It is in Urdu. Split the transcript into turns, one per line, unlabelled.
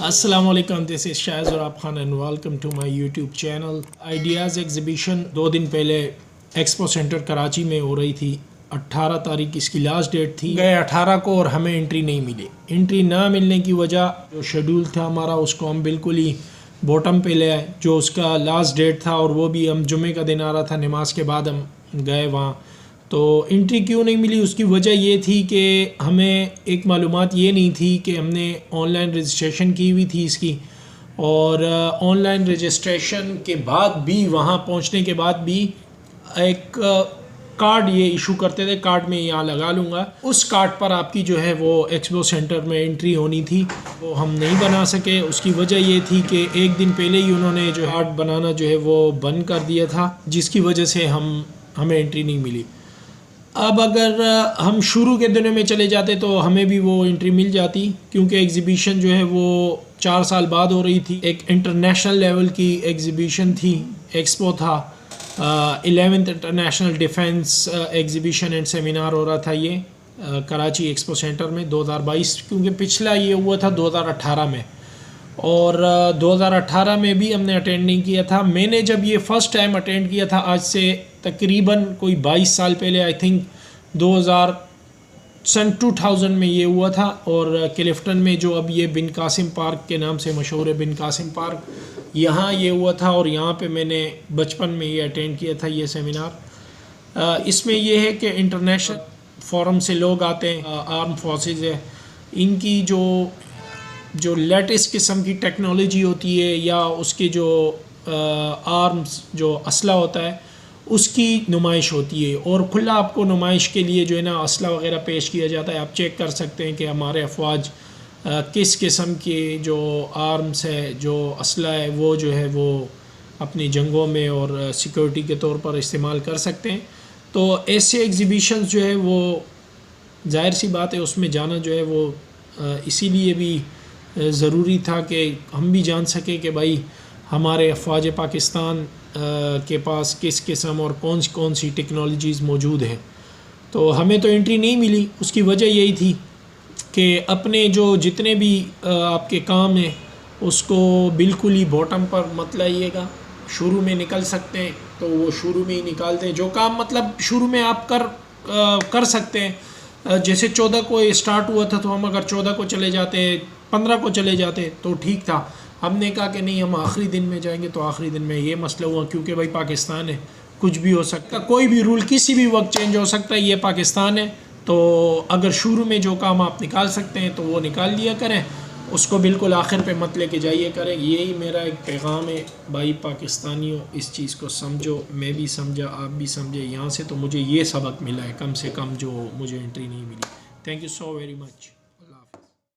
السلام علیکم، this is Shahid Zarab Khan and welcome to my YouTube channel. Ideas exhibition 2 دن پہلے ایکسپو سینٹر کراچی میں ہو رہی تھی. 18 تاریخ اس کی لاسٹ ڈیٹ تھی. گئے 18 کو اور ہمیں انٹری نہیں ملی. انٹری نہ ملنے کی وجہ جو شیڈول تھا ہمارا اس کو ہم بالکل ہی باٹم پہ لے آئے. جو اس کا لاسٹ ڈیٹ تھا اور وہ بھی ہم جمعے کا دن آ رہا تھا، نماز کے بعد ہم گئے وہاں. تو انٹری کیوں نہیں ملی، اس کی وجہ یہ تھی کہ ہمیں ایک معلومات یہ نہیں تھی کہ ہم نے آن لائن رجسٹریشن کی ہوئی تھی اس کی، اور آن لائن رجسٹریشن کے بعد بھی وہاں پہنچنے کے بعد بھی ایک کارڈ یہ ایشو کرتے تھے. کارڈ میں یہاں لگا لوں گا، اس کارڈ پر آپ کی جو ہے وہ ایکسپو سینٹر میں انٹری ہونی تھی، وہ ہم نہیں بنا سکے. اس کی وجہ یہ تھی کہ ایک دن پہلے ہی انہوں نے جو کارڈ بنانا جو ہے وہ بند کر دیا تھا، جس کی وجہ سے ہمیں انٹری نہیں ملی. اب اگر ہم شروع کے دنوں میں چلے جاتے تو ہمیں بھی وہ انٹری مل جاتی، کیونکہ ایگزیبیشن جو ہے وہ 4 سال بعد ہو رہی تھی. ایک انٹرنیشنل لیول کی ایگزیبیشن تھی، ایکسپو تھا. 11th international defence exhibition and seminar ہو رہا تھا یہ کراچی ایکسپو سینٹر میں 2022، کیونکہ پچھلا یہ ہوا تھا 2018 میں، اور 2018 میں بھی ہم نے اٹینڈ نہیں کیا تھا. میں نے جب یہ فرسٹ ٹائم اٹینڈ کیا تھا آج سے تقریباً کوئی 22 سال پہلے، آئی تھنک 2000 میں یہ ہوا تھا. اور کلفٹن میں جو اب یہ بن قاسم پارک کے نام سے مشہور ہے، بن قاسم پارک، یہاں یہ ہوا تھا. اور یہاں پہ میں نے بچپن میں یہ اٹینڈ کیا تھا یہ سیمینار. اس میں یہ ہے کہ انٹرنیشنل فورم سے لوگ آتے ہیں. آرم فورسز ہے، ان کی جو لیٹسٹ قسم کی ٹیکنالوجی ہوتی ہے، یا اس کے جو آرمز جو اسلحہ ہوتا ہے اس کی نمائش ہوتی ہے، اور کھلا آپ کو نمائش کے لیے جو ہے نا اسلحہ وغیرہ پیش کیا جاتا ہے. آپ چیک کر سکتے ہیں کہ ہمارے افواج کس قسم کے جو آرمز ہے، جو اسلحہ ہے، وہ جو ہے وہ اپنی جنگوں میں اور سیکورٹی کے طور پر استعمال کر سکتے ہیں. تو ایسے ایگزیبیشنز جو ہے وہ ظاہر سی بات ہے اس میں جانا جو ہے وہ اسی لیے بھی ضروری تھا کہ ہم بھی جان سکیں کہ بھائی ہمارے افواج پاکستان کے پاس کس قسم اور کون سی ٹیکنالوجیز موجود ہیں. تو ہمیں تو انٹری نہیں ملی. اس کی وجہ یہی تھی کہ اپنے جو جتنے بھی آپ کے کام ہیں اس کو بالکل ہی باٹم پر مت لائیے گا. شروع میں نکل سکتے ہیں تو وہ شروع میں ہی نکال دیں. جو کام مطلب شروع میں آپ کر سکتے ہیں، جیسے 14 کو اسٹارٹ ہوا تھا تو ہم اگر 14 کو چلے جاتے، 15 کو چلے جاتے تو ٹھیک تھا. ہم نے کہا کہ نہیں، ہم آخری دن میں جائیں گے. تو آخری دن میں یہ مسئلہ ہوا، کیونکہ بھائی پاکستان ہے، کچھ بھی ہو سکتا ہے، کوئی بھی رول کسی بھی وقت چینج ہو سکتا ہے. یہ پاکستان ہے، تو اگر شروع میں جو کام آپ نکال سکتے ہیں تو وہ نکال لیا کریں، اس کو بالکل آخر پہ مت لے کے جائیے کریں. یہی میرا ایک پیغام ہے بھائی پاکستانیوں، اس چیز کو سمجھو. میں بھی سمجھا، آپ بھی سمجھے. یہاں سے تو مجھے یہ سبق ملا ہے کم سے کم، جو مجھے انٹری نہیں ملی. Thank you so very much.